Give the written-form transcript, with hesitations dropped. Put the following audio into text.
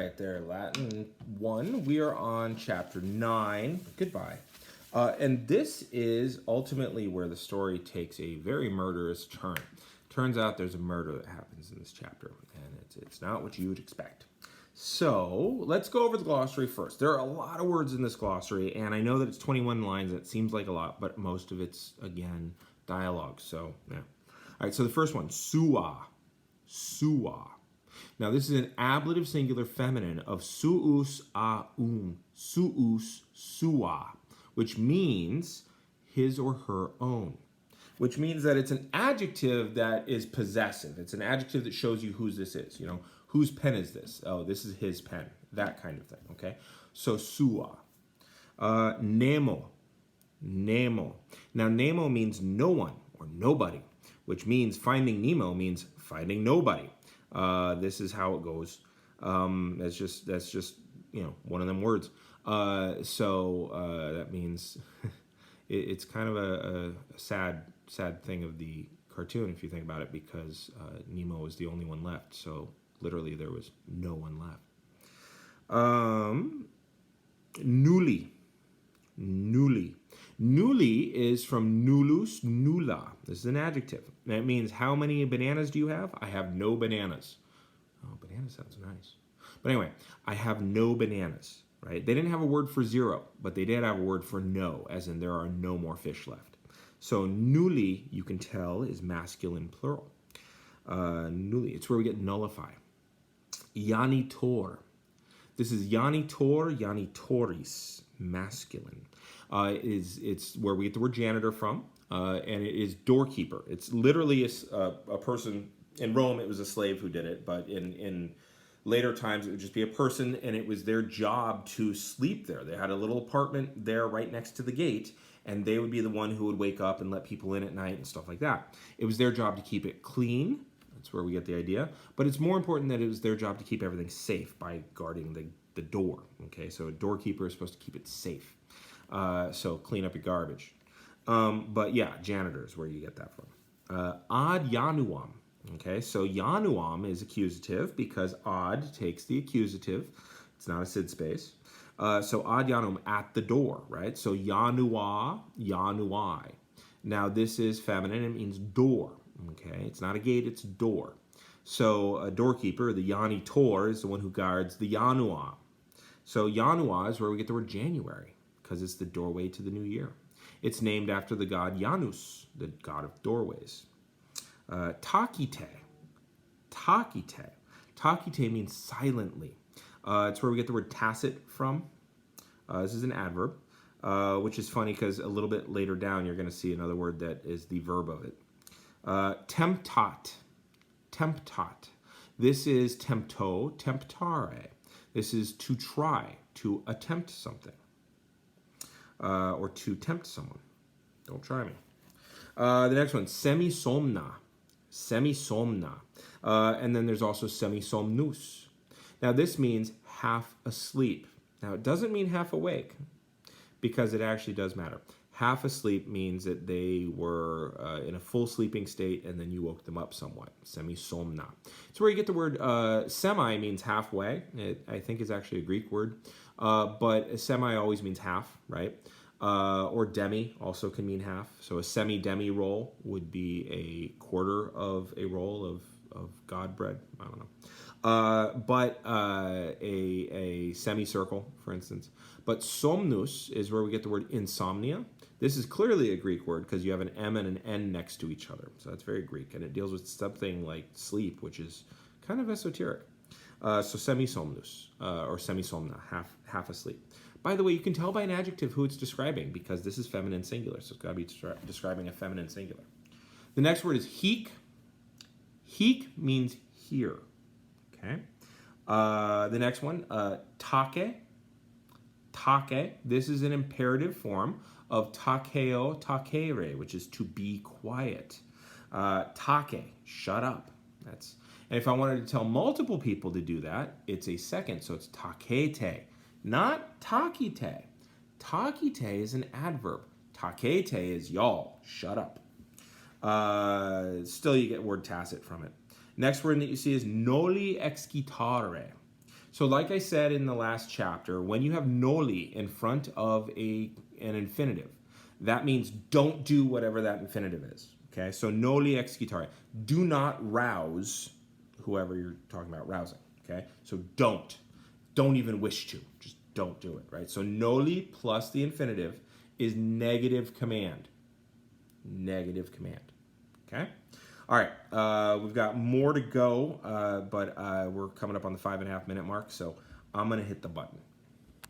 right there, Latin 1. We are on chapter 9. Goodbye. And this is ultimately where the story takes a very murderous turn. Turns out there's a murder that happens in this chapter, and it's not what you would expect. So let's go over the glossary first. There are a lot of words in this glossary, and I know that it's 21 lines. It seems like a lot, but most of it's, again, dialogue. So, yeah. All right, so the first one, sua. Sua. Now, this is an ablative singular feminine of suus aun, suus sua, which means his or her own, which means that it's an adjective that is possessive. It's an adjective that shows you whose this is. You know, whose pen is this? Oh, this is his pen. That kind of thing, okay? So, sua. Nemo. Nemo. Now, Nemo means no one or nobody, which means Finding Nemo means finding nobody. This is how it goes. That's just one of them words. That means it's kind of a sad thing of the cartoon if you think about it, because Nemo is the only one left. So literally there was no one left. Nuli. Nuli. Nuli is from nullus, nulla. This is an adjective. That means, how many bananas do you have? I have no bananas. Oh, banana sounds nice. But anyway, I have no bananas, right? They didn't have a word for zero, but they did have a word for no, as in there are no more fish left. So nulli, you can tell, is masculine plural. Nulli, it's where we get nullify. Janitor. This is janitor, janitoris, masculine. It's where we get the word janitor from, and it is doorkeeper. It's literally a person. In Rome, it was a slave who did it, but in later times, it would just be a person, and it was their job to sleep there. They had a little apartment there right next to the gate, and they would be the one who would wake up and let people in at night and stuff like that. It was their job to keep it clean. That's where we get the idea. But it's more important that it was their job to keep everything safe by guarding the door. Okay, so a doorkeeper is supposed to keep it safe. So clean up your garbage. But yeah, janitor is where you get that from. Ad Yanuam. Okay, so Yanuam is accusative because ad takes the accusative. It's not a sid space. So ad Yanum, at the door, right? So Yanua, Yanuai. Now this is feminine. It means door. Okay, it's not a gate, it's a door. So a doorkeeper, the Janitor, is the one who guards the Yanua. So Yanua is where we get the word January, because it's the doorway to the new year. It's named after the god Janus, the god of doorways. Takite. Takite. Takite means silently. It's where we get the word tacit from. This is an adverb, which is funny because a little bit later down you're going to see another word that is the verb of it. Temptat. Temptat. This is tempto, temptare. This is to try, to attempt something. Or to tempt someone. Don't try me. The next one, semisomna. Semisomna. And then there's also semisomnus. Now this means half asleep. Now it doesn't mean half awake, because it actually does matter. Half asleep means that they were in a full sleeping state and then you woke them up somewhat. Semisomna. It's where you get the word semi means halfway. It, I think, is actually a Greek word. But semi always means half, right? Or demi also can mean half. So a semi-demi roll would be a quarter of a roll of God bread. I don't know. But a semicircle, for instance. But somnus is where we get the word insomnia. This is clearly a Greek word because you have an M and an N next to each other. So that's very Greek. And it deals with something like sleep, which is kind of esoteric. So semisomnus, or semisomna, half asleep. By the way, you can tell by an adjective who it's describing, because this is feminine singular. So it's got to be describing a feminine singular. The next word is heek. Heek means here. Okay. The next one, take. Take. This is an imperative form of takeo takere, which is to be quiet. Take, shut up. And if I wanted to tell multiple people to do that, it's a second, so it's takete, not takite. Takite is an adverb. Takete is y'all, shut up. Still, you get word tacit from it. Next word that you see is noli excitare. So like I said in the last chapter, when you have noli in front of an infinitive, that means don't do whatever that infinitive is. Okay, so noli excitare. Do not rouse whoever you're talking about rousing. Okay, so don't. Don't even wish to. Just don't do it, right? So noli plus the infinitive is negative command. Negative command. Okay? All right, we've got more to go, but we're coming up on the 5.5 minute mark, so I'm going to hit the button.